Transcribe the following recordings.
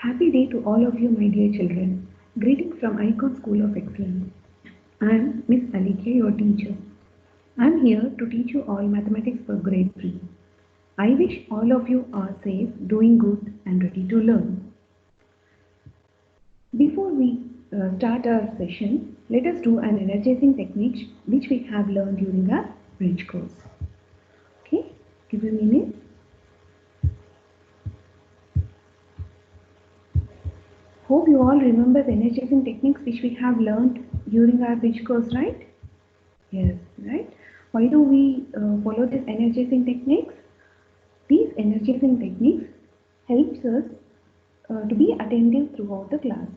Happy day to all of you, my dear children. Greetings from Icon School of Excellence. I am Miss Alikya, your teacher. I am here to teach you all mathematics for grade 3. I wish all of you are safe, doing good, and ready to learn. Before we start our session, let us do an energizing technique which we have learned during our bridge course. Okay, give a minute. Hope you all remember the energizing techniques which we have learned during our bridge course, right? Yes, right. Why do we follow these energizing techniques? These energizing techniques helps us to be attentive throughout the class.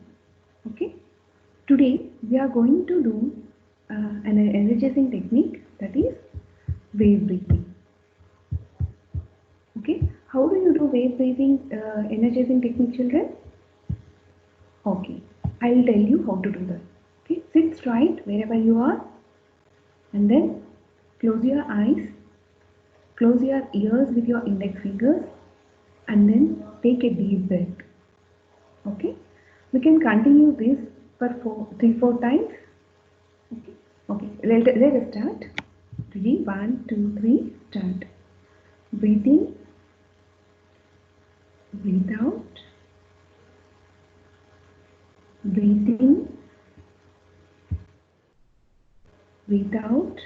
Okay. Today we are going to do an energizing technique, that is wave breathing. Okay. How do you do wave breathing energizing technique, children? Okay. I will tell you how to do that. Okay. Sit straight wherever you are, and then close your eyes. Close your ears with your index fingers and then take a deep breath. Okay, we can continue this for 3-4 times. Okay, let us start. Ready? 1, 2, 3, start. Breathe in, breathe out, breathe in, breathe out,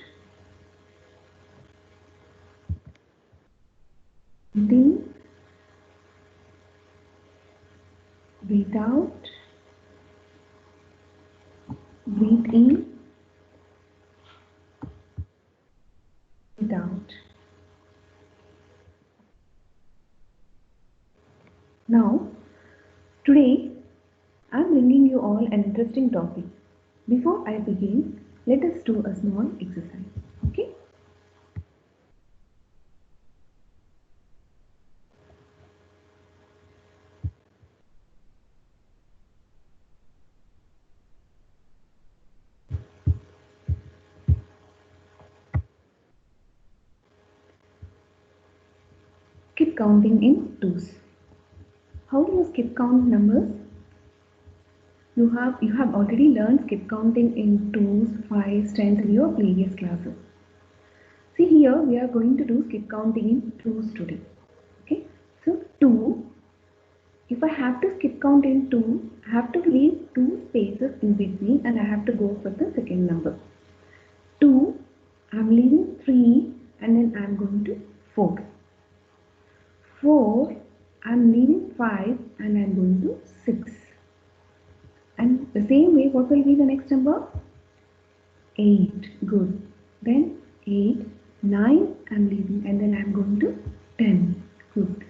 breathe in, breathe out, breathe in, breathe out. Now, today I am bringing you all an interesting topic. Before I begin, let us do a small exercise. Okay? Skip counting in twos. How do you skip count numbers? You have already learned skip counting in twos, fives, tens in your previous classes. See, here we are going to do skip counting in twos today. Okay, so 2. If I have to skip count in 2, I have to leave 2 spaces in between and I have to go for the second number. 2, I am leaving 3 and then I am going to 4. 4, I am leaving 5 and I am going to 6. And the same way, what will be the next number? 8. Good. Then 8, 9 I am leaving and then I am going to 10. Good.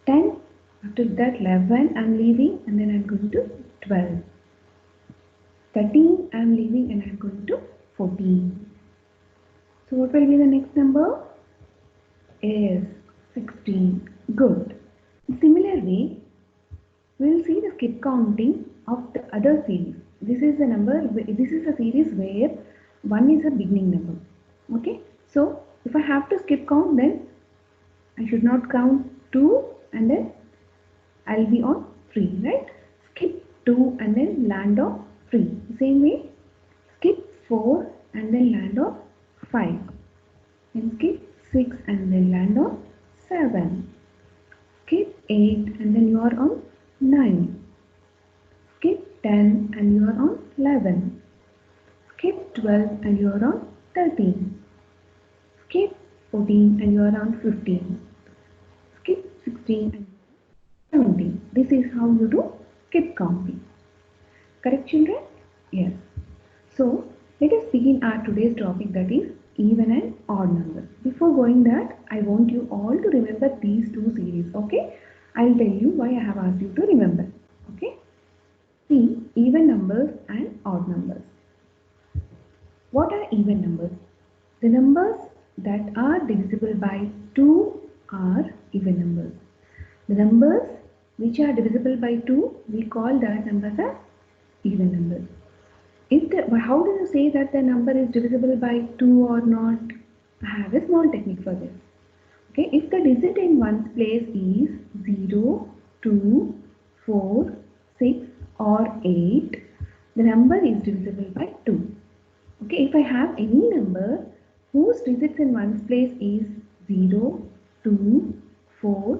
10, after that 11 I am leaving and then I am going to 12. 13 I am leaving and I am going to 14. So what will be the next number? Is 16. Good. In similar way, we will see the skip counting of the other series. This is a series where 1 is a beginning number. Okay. So if I have to skip count, then I should not count 2 and then I'll be on 3, right? Skip 2 and then land on 3. Same way, skip 4 and then land on 5. Then skip 6 and then land on 7. Skip 8 and then you are on 9. Skip 10 and you are on 11. Skip 12 and you are on 13. Skip 14 and you are on 15. Skip 16 and 17. This is how you do skip counting. Correct, children? Yes. So, let us begin our today's topic, that is even and odd numbers. Before going that, I want you all to remember these two series, okay? I'll tell you why I have asked you to remember, okay? See, even numbers and odd numbers. What are even numbers? The numbers that are divisible by 2 are even numbers. The numbers which are divisible by 2, we call that numbers as even numbers. How do you say that the number is divisible by 2 or not? I have a small technique for this. Okay, if the digit in ones place is 0, 2, 4, 6 or 8, the number is divisible by 2. Okay, if I have any number whose digits in ones place is 0, 2, 4,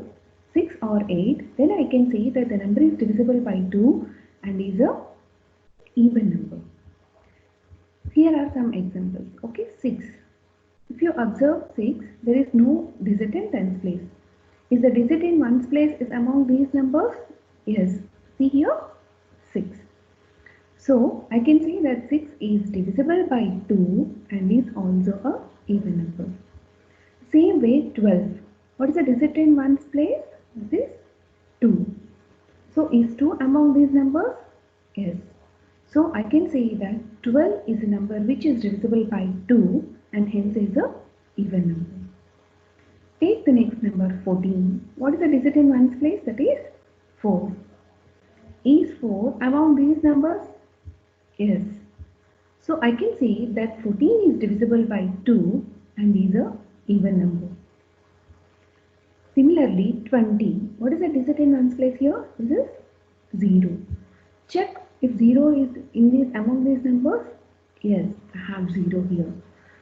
6 or 8, then I can say that the number is divisible by 2 and is a even number. Here are some examples. Okay, 6. If you observe 6, there is no digit in tens place. Is the digit in ones place is among these numbers? Yes. See here, 6. So I can say that 6 is divisible by 2 and is also a even number. Same way 12. What is the digit in ones place? This 2. So is 2 among these numbers? Yes. So I can say that 12 is a number which is divisible by 2 and hence is a even number. Take the next number 14. What is the digit in ones place? That is 4. Is 4 among these numbers? Yes. So I can say that 14 is divisible by 2 and is a even number. Similarly 20. What is the digit in ones place here? This is 0. Check if 0 is in these among these numbers. Yes, I have 0 here.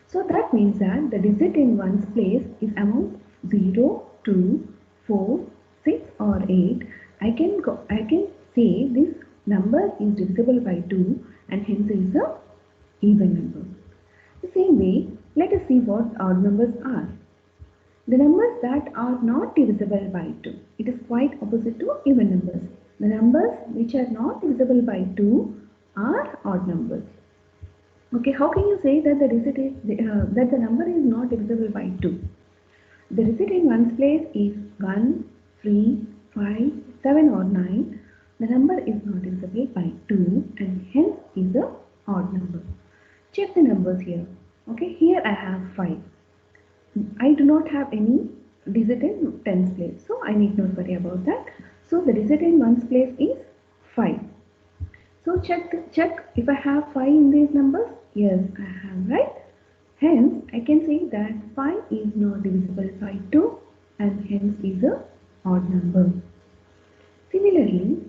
So that means that the digit in ones place is among 0, 2, 4, 6 or 8. I can say this number is divisible by 2 and hence is a even number. The same way, let us see what odd numbers are. The numbers that are not divisible by 2. It is quite opposite to even numbers. The numbers which are not divisible by 2 are odd numbers. Okay, how can you say that the number is not divisible by 2? The digit in ones place is 1, 3, 5, 7 or 9. The number is not divisible by 2 and hence is a odd number. Check the numbers here. Okay, here I have 5. I do not have any digit in tens place, so I need not worry about that. So the digit in ones place is 5. So check if I have 5 in these numbers. Yes, I have, right? Hence, I can say that 5 is not divisible by 2 and hence is a odd number. Similarly,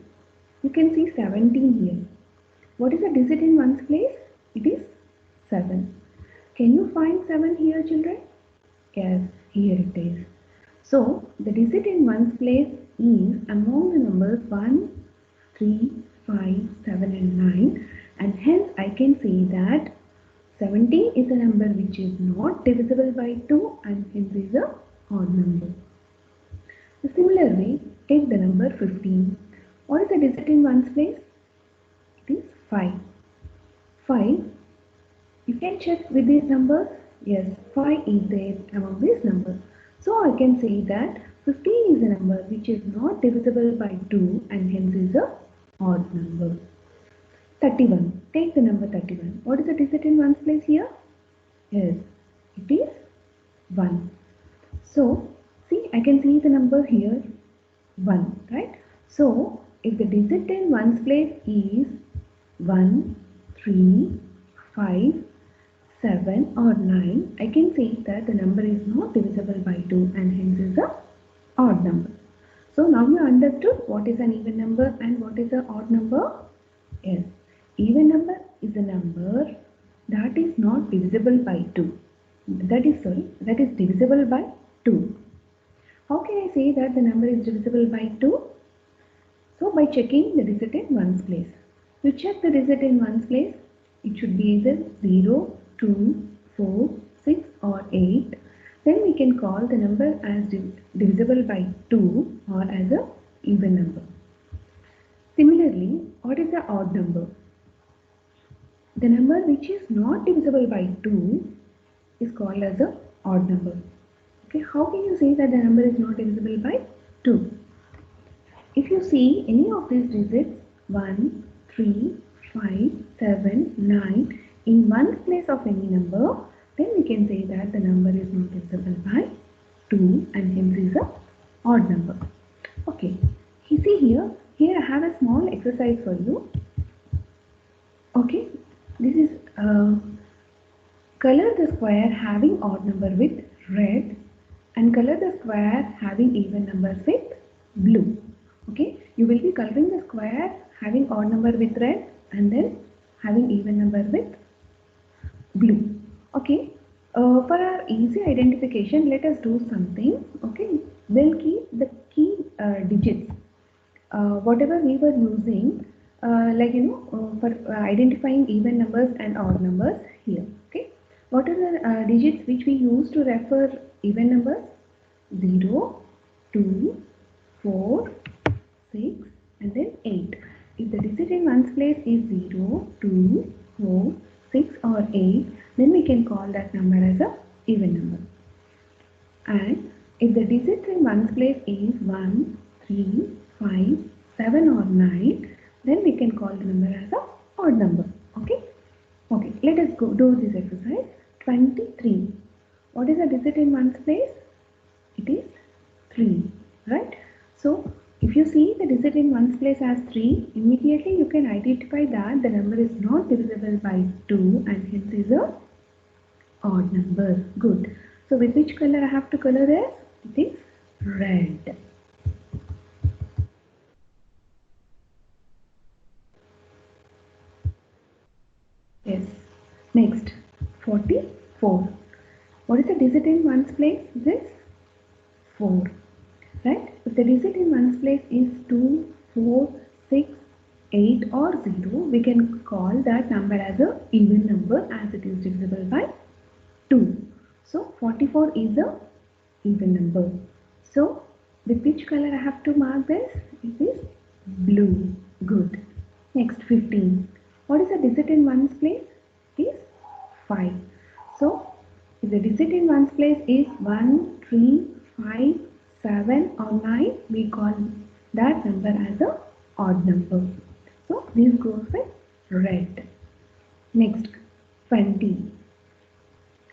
you can see 17 here. What is the digit in ones place? It is 7. Can you find 7 here, children? Yes, here it is. So, the digit in ones place is among the numbers 1, 3, 5, 7 and 9 and hence I can say that 17 is a number which is not divisible by 2 and hence is a odd number. The similar way, take the number 15. What is the digit in ones place? It is 5. 5. You can check with these numbers. Yes, 5 is there among these numbers. So I can say that 15 is a number which is not divisible by 2 and hence is a odd number. 31. Take the number 31. What is the digit in ones place here? Yes, it is 1. So, see, I can see the number here 1, right? So, if the digit in ones place is 1, 3, 5, 7 or 9, I can say that the number is not divisible by 2 and hence is a odd number. So now you understood what is an even number and what is an odd number? Yes, even number is a number that is not divisible by 2. That is divisible by 2. How can I say that the number is divisible by 2? So by checking the digit in ones place. You check the digit in ones place. It should be either 0, 2, 4, 6 or 8. Then we can call the number as divisible by 2 or as a even number. Similarly, what is the odd number? The number which is not divisible by 2 is called as a odd number. Okay, how can you say that the number is not divisible by 2? If you see any of these digits 1, 3, 5, 7, 9 in ones place of any number, then we can say that the number is not divisible by 2 and hence is a odd number. Okay, you see here I have a small exercise for you. Okay, this is color the square having odd number with red and color the square having even numbers with blue. Okay, you will be coloring the square having odd number with red and then having even number with blue. Okay. For our easy identification, let us do something. Okay. We'll keep the key digits. Whatever we were using, for identifying even numbers and odd numbers here. Okay. What are the digits which we use to refer even numbers? 0, 2, 4, 6 and then 8. If the digit in ones place is 0, 2, 4, 6 or 8, then we can call that number as a even number. And if the digit in ones place is 1, 3, 5, 7 or 9, then we can call the number as a odd number. Okay. Okay, let us go do this exercise. 23. What is the digit in ones place? It is 3, right? So if you see the digit in ones place as 3, immediately you can identify that the number is not divisible by 2 and hence is a odd number. Good. So with which color I have to color this? It is red. Yes. Next, 44. What is the digit in ones place? This 4. Right? If the digit in ones place is 2, 4, 6, 8 or 0, we can call that number as a even number as it is divisible by 2. So 44 is a even number. So with which color I have to mark this? It is blue. Good. Next, 15. What is the digit in ones place? It is 5. So if the digit in ones place is 1, 3, 5, 7 or 9, we call that number as a odd number. So this goes with red. Next, 20.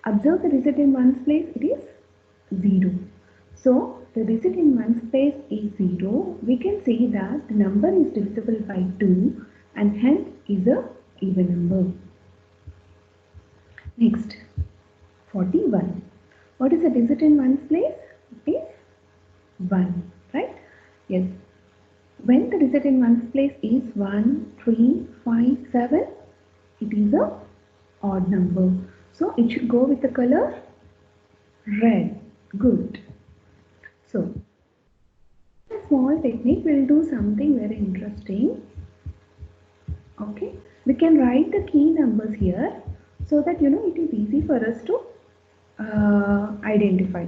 Observe the digit in ones place, it is 0. So the digit in ones place is 0. We can say that the number is divisible by 2 and hence is a even number. Next, 41. What is the digit in ones place? It is 1, right? Yes. When the digit in ones place is 1, 3, 5, 7, it is a odd number. So it should go with the color red. Good. So, a small technique, we'll do something very interesting. Okay. We can write the key numbers here so that it is easy for us to identify.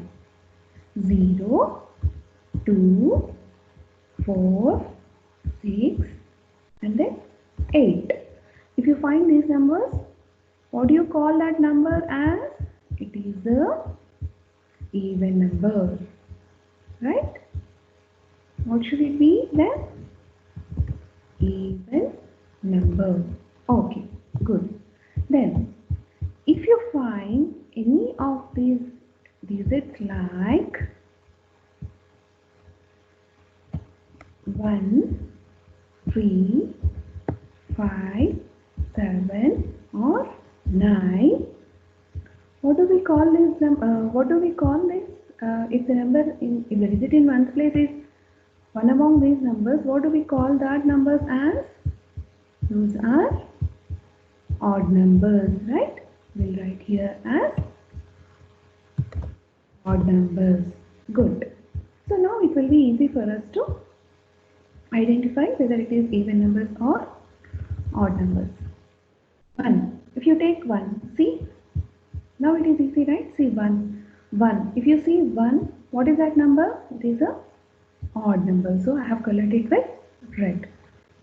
0, 2, 4, 6 and then 8. If you find these numbers, what do you call that number as? It is a even number, right? What should it be then? Even number. Okay, good. Then, if you find any of these digits like 1, 3, 5, 7 or 9, what do we call this? If the number if the digit in ones place is one among these numbers, what do we call that numbers as? Those are odd numbers, right? We'll write here as odd numbers. Good. So now it will be easy for us to identify whether it is even numbers or odd numbers. 1. If you take 1, see, now it is easy, right? See 1. 1. If you see 1, what is that number? It is a odd number. So I have colored it with red.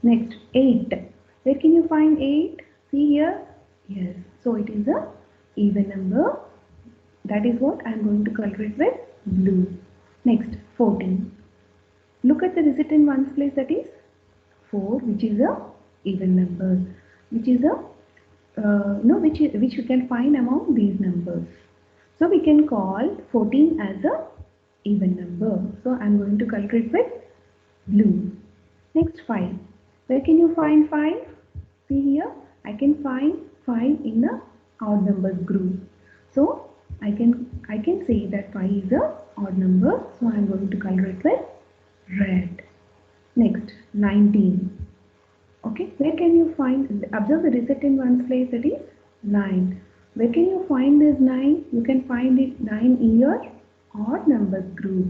Next, 8. Where can you find 8? See here. Yes. So it is a even number. That is what I am going to color it with blue. Next, 14. Look at the digit in ones place, that is 4, which is a even number, which is a which you can find among these numbers. So we can call 14 as a even number. So I am going to color it with blue. Next, 5. Where can you find 5? See here, I can find 5 in the odd numbers group. So I can say that 5 is a odd number. So I am going to color it with red. Next, 19. Okay, where can you find, observe the digit in ones place, that is 9. Where can you find this 9? You can find it 9 in your odd numbers group.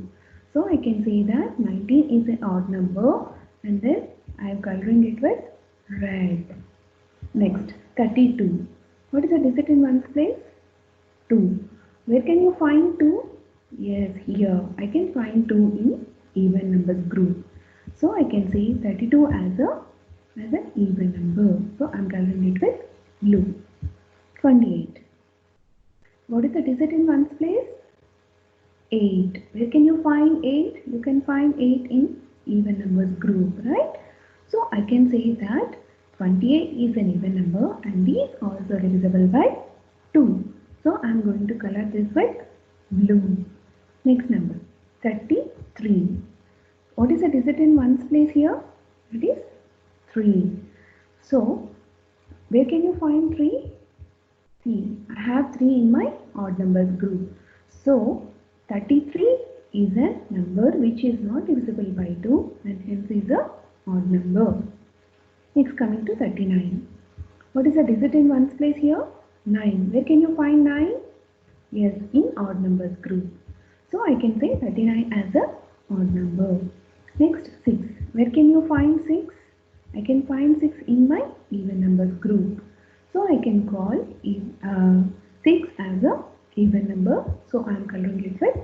So I can say that 19 is an odd number, and then I am coloring it with red. Next, 32. What is the digit in ones place? 2. Where can you find 2? Yes, here. I can find 2 in even numbers group. So I can say 32 as an even number. So I am coloring it with blue. 28. What is the digit in ones place? 8. Where can you find 8? You can find 8 in even numbers group, right? So I can say that 28 is an even number and is also divisible by 2. So I am going to color this with blue. Next number, 33. What is the digit in ones place here? It is 3. So where can you find 3? See, I have 3 in my odd numbers group. So 33 is a number which is not divisible by 2 and hence is a odd number. Next, coming to 39. What is the digit in ones place here? 9. Where can you find 9? Yes, in odd numbers group. So I can say 39 as a odd number. Next, 6. Where can you find 6? I can find 6 in my even numbers group. So I can call 6 as a even number. So I am coloring it with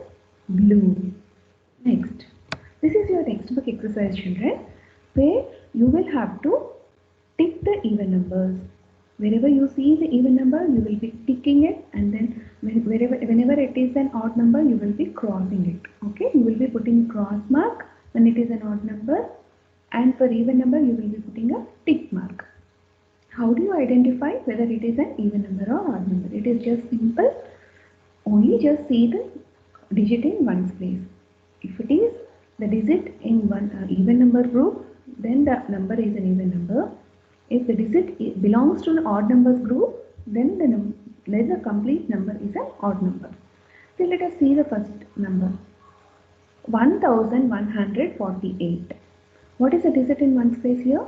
blue. Next, this is your textbook exercise, children, where you will have to tick the even numbers. Wherever you see the even number, you will be ticking it, and then whenever it is an odd number, you will be crossing it. Okay, you will be putting cross mark when it is an odd number, and for even number, you will be putting a tick mark. How do you identify whether it is an even number or odd number? It is just simple. Only just see the digit in ones place. If it is the digit in one even number group, then the number is an even number. If the digit belongs to an odd numbers group, then the complete number is an odd number. So let us see the first number. 1148. What is the digit in ones place here?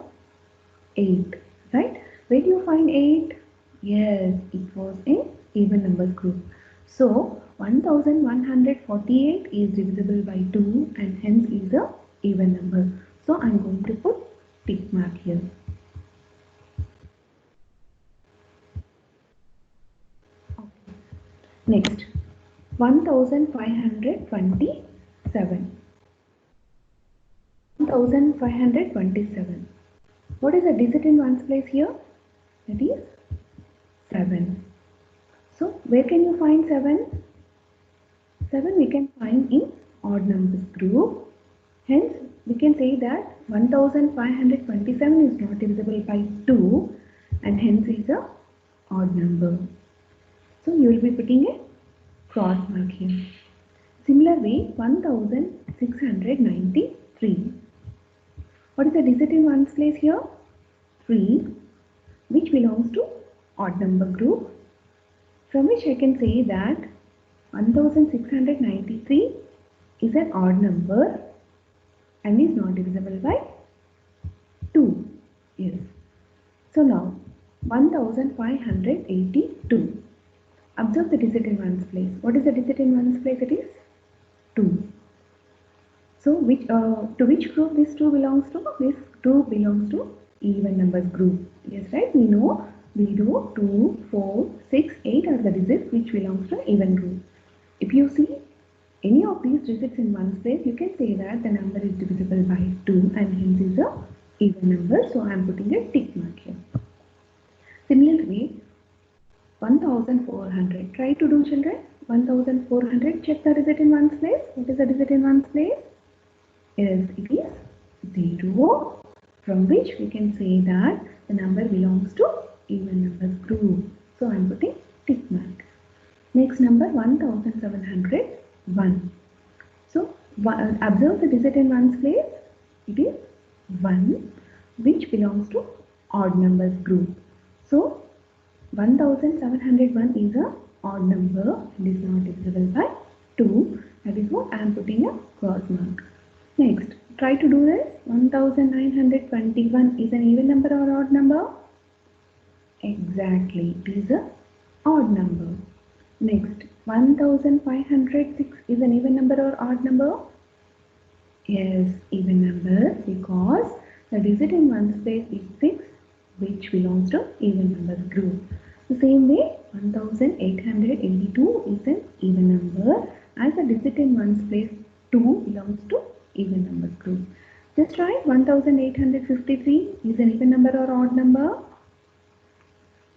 8. Right? Where do you find 8? Yes, it was in even numbers group. So 1148 is divisible by 2 and hence is a even number. So I am going to put tick mark here. Next, 1527. 1527. What is the digit in ones place here? That is 7. So where can you find 7? 7 we can find in odd numbers group. Hence we can say that 1527 is not divisible by 2 and hence is a odd number. So you will be putting a cross mark here. Similarly, 1693. What is the digit in ones place here? 3, which belongs to odd number group, from which I can say that 1693 is an odd number and is not divisible by 2. Yes. So now 1582. Observe the digit in ones place. What is the digit in ones place? It is 2. So to which group this 2 belongs to? This 2 belongs to even numbers group. Yes, right? We know 0, 2, 4, 6, 8 are the digits which belongs to even group. If you see any of these digits in ones place, you can say that the number is divisible by 2 and hence is a even number. So I am putting a tick mark here. Similarly, 1400. Try to do, children. 1400. Check the digit in ones place. What is the digit in ones place? Yes, it is 0, from which we can say that the number belongs to even numbers group. So I am putting tick mark. Next number, 1701. So observe the digit in ones place. It is 1, which belongs to odd numbers group. So 1701 is a odd number and is not divisible by 2. That is what I am putting a cross mark. Next, Try to do this. 1921 is an even number or odd number? Exactly, it is a odd number. Next, 1506 is an even number or odd number? Yes, even number because the digit in ones place is 6, which belongs to even numbers group. The same way, 1882 is an even number as the digit in ones place 2 belongs to even numbers group. Just write 1853 is an even number or odd number?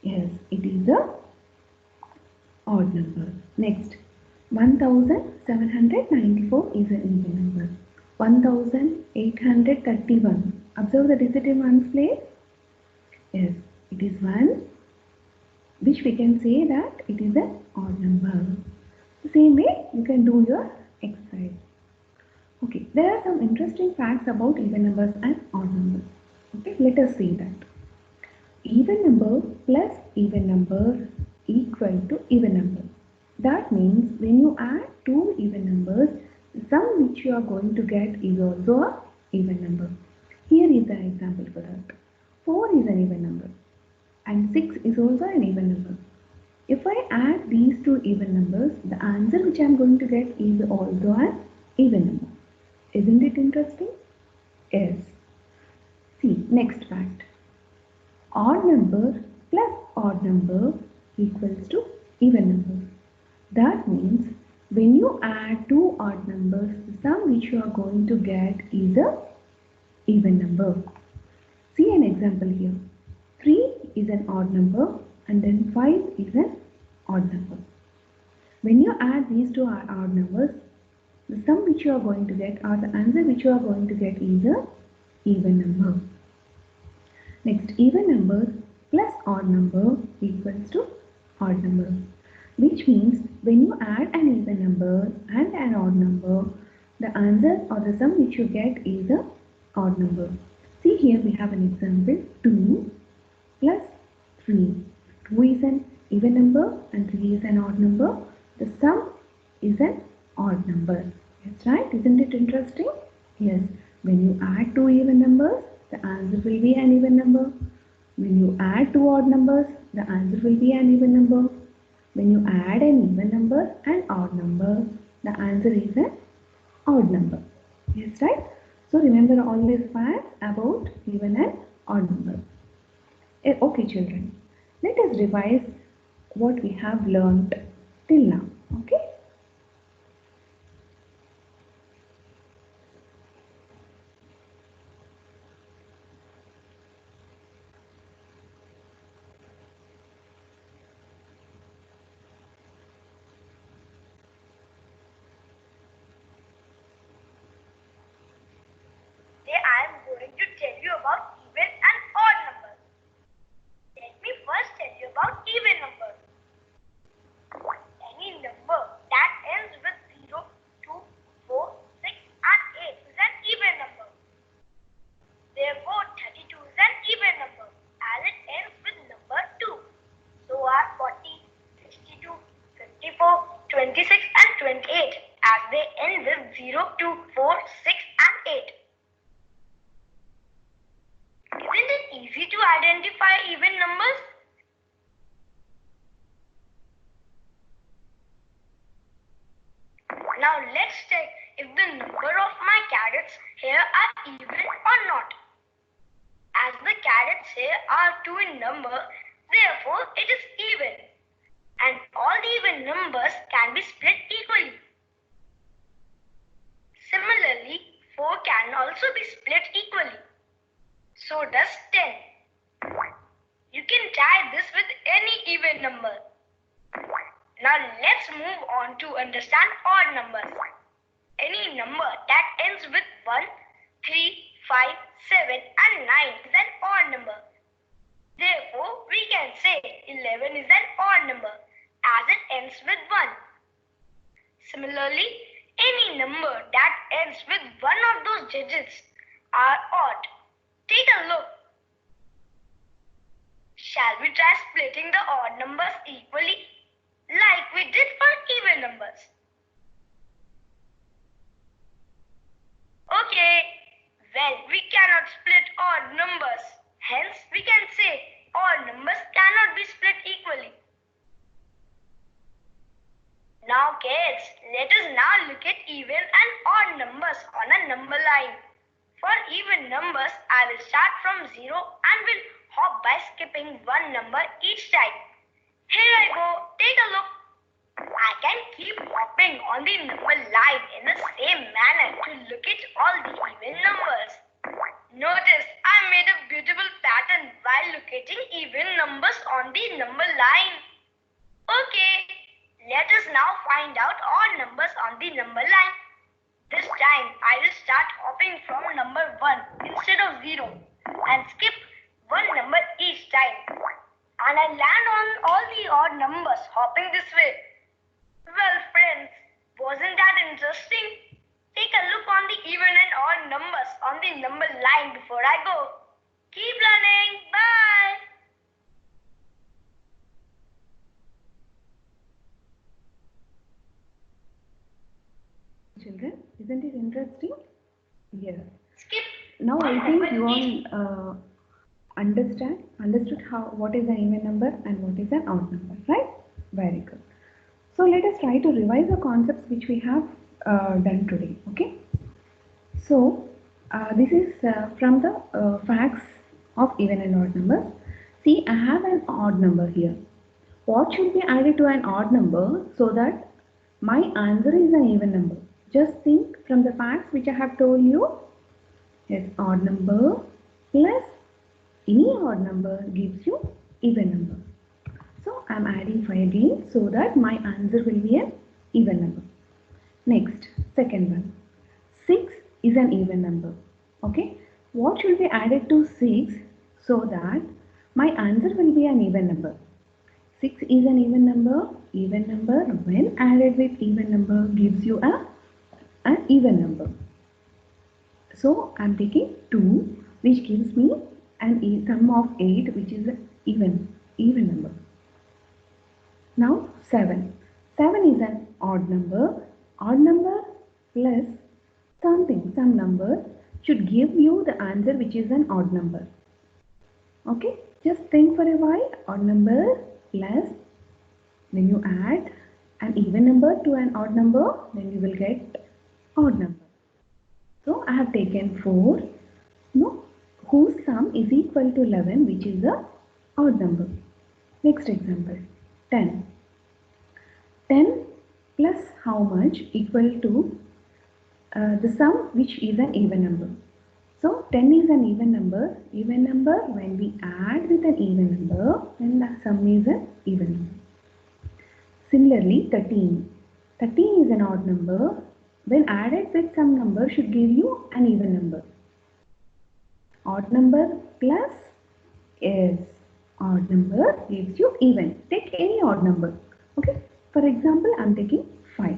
Yes, it is a odd number. Next, 1794 is an even number. 1831. Observe the digit in ones place. Yes, it is 1, which we can say that it is an odd number. The same way you can do your exercise. Okay, there are some interesting facts about even numbers and odd numbers. Okay, let us see that. Even number plus even number equal to even number. That means when you add two even numbers, the sum which you are going to get is also a even number. Here is an example for that. 4 is an even number and 6 is also an even number. If I add these two even numbers, the answer which I am going to get is also an even number. Isn't it interesting? Yes. See, next fact. Odd number plus odd number equals to even number. That means when you add two odd numbers, the sum which you are going to get is a even number. See an example here. 3 is an odd number and then 5 is an odd number. When you add these two odd numbers, the sum which you are going to get or the answer which you are going to get is a even number. Next, even number plus odd number equals to odd number, which means when you add an even number and an odd number, the answer or the sum which you get is a odd number. See here we have an example 2 plus 3. 2 is an even number and 3 is an odd number. The sum is an odd number. That's right, isn't it interesting? Yes, when you add two even numbers, the answer will be an even number. When you add two odd numbers, the answer will be an even number. When you add an even number and odd number, the answer is an odd number. Yes, right? So remember all these facts about even and odd number. Okay, children. Let us revise what we have learnt till now. Okay? Today I am going to tell you about even and odd numbers. Let me first tell you about even numbers. Any number that ends with 0, 2, 4, 6 and 8 is an even number. Therefore, 32 is an even number as it ends with number 2. So are 40, 62, 54, 26 and 28 as they end with 0, 2, 4, 6 and 8. Isn't it easy to identify even numbers? Now let's check if the number of my carrots here are even or not. As the carrots here are 2 in number, therefore it is even. And all the even numbers can be split equally. Similarly, 4 can also be split equally. So does 10. You can try this with any even number. Now let's move on to understand odd numbers. Any number that ends with 1, 3, 5, 7 and 9 is an odd number. Therefore, we can say 11 is an odd number as it ends with 1. Similarly, any number that ends with one of those digits are odd. Take a look. Shall we try splitting the odd numbers equally like we did for even numbers? Okay, line. For even numbers, I will start from 0 and will hop by skipping one number each time. Here I go, take a look. I can keep hopping on the number line in the same manner to look at all the even numbers. Notice I made a beautiful pattern while locating even numbers on the number line. Okay, let us now find out odd numbers on the number line. This time I will start hopping from number 1 instead of 0 and skip one number each time. And I land on all the odd numbers hopping this way. Well friends, wasn't that interesting? Take a look on the even and odd numbers on the number line before I go. Keep learning. Bye. Children, isn't it interesting? Yes. Skip. Now I think you all understood what is an even number and what is an odd number, right? Very good. So let us try to revise the concepts which we have done today. Okay. So this is from the facts of even and odd numbers. See, I have an odd number here. What should be added to an odd number so that my answer is an even number? Just think from the facts which I have told you. Yes, odd number plus any odd number gives you even number. So I am adding 5 again so that my answer will be an even number. Next, second one. 6 is an even number. Okay. What should be added to 6 so that my answer will be an even number? 6 is an even number. Even number when added with even number gives you an even number. So I am taking 2, which gives me an sum of 8, which is an even number. Now 7. 7 is an odd number. Odd number plus some number should give you the answer which is an odd number. Okay, just think for a while. Odd number plus, when you add an even number to an odd number, then you will get odd number. So I have taken 4, whose sum is equal to 11, which is a odd number. Next example, 10. 10 plus how much equal to the sum which is an even number. So 10 is an even number. Even number when we add with an even number, then the sum is an even number. Similarly, 13. 13 is an odd number. When added with some number should give you an even number. Odd number plus odd number gives you even. Take any odd number. Okay. For example, I am taking 5.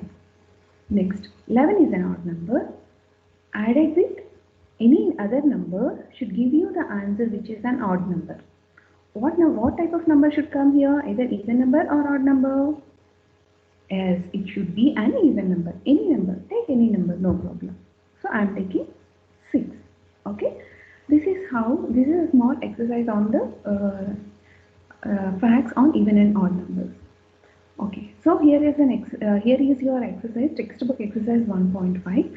Next, 11 is an odd number. Added with any other number should give you the answer which is an odd number. What type of number should come here? Either even number or odd number? Yes, it should be an even number. Any number. Take any number, no problem. So I am taking 6. Okay. This is a small exercise on the facts on even and odd numbers. Okay. So here is your exercise, textbook exercise 1.5,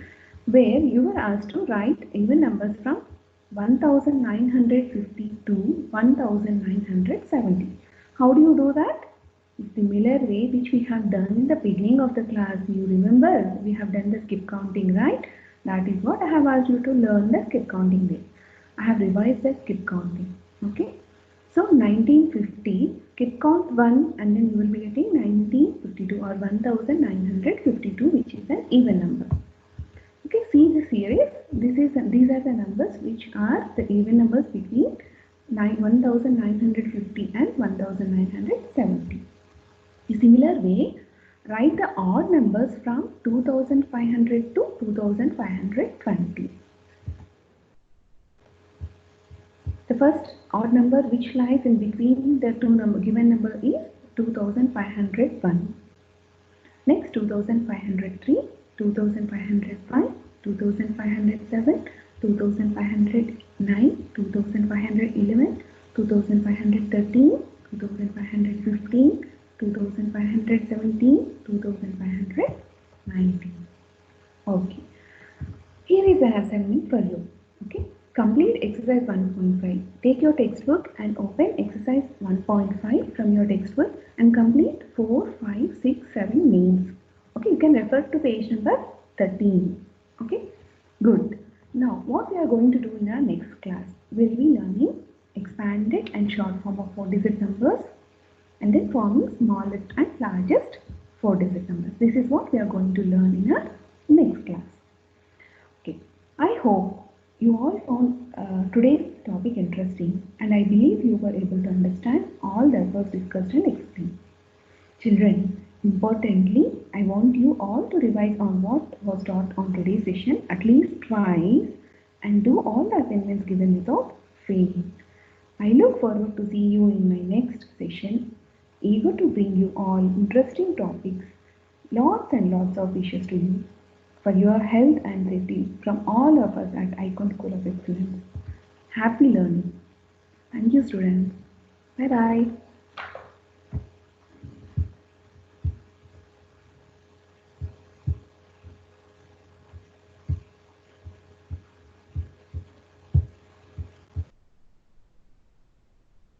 where you were asked to write even numbers from 1950 to 1970. How do you do that? Similar way which we have done in the beginning of the class. You remember we have done the skip counting, right? That is what I have asked you to learn, the skip counting way. I have revised the skip counting. Okay. So 1950, skip count 1 and then you will be getting 1952 or 1952, which is an even number. Okay, see the series. These are the numbers which are the even numbers between 1950 and 1970. In similar way, write the odd numbers from 2500 to 2520. The first odd number which lies in between the given number is 2501. Next, 2503, 2505, 2507, 2509, 2511, 2513, 2515, 2517, 2519. Okay. Here is an assignment for you. Okay, complete exercise 1.5. Take your textbook and open exercise 1.5 from your textbook and complete 4, 5, 6, 7 names. Okay, you can refer to page number 13. Okay, good. Now, what we are going to do in our next class, we'll be learning expanded and short form of 4-digit numbers and then forming smallest and largest 4-digit numbers. This is what we are going to learn in our next class. Okay, I hope you all found today's topic interesting and I believe you were able to understand all that was discussed and explained. Children, importantly, I want you all to revise on what was taught on today's session at least twice and do all the assignments given without failing. I look forward to see you in my next session, eager to bring you all interesting topics, lots and lots of wishes to you for your health and safety from all of us at Icon School of Excellence. Happy learning. Thank you, students. Bye bye.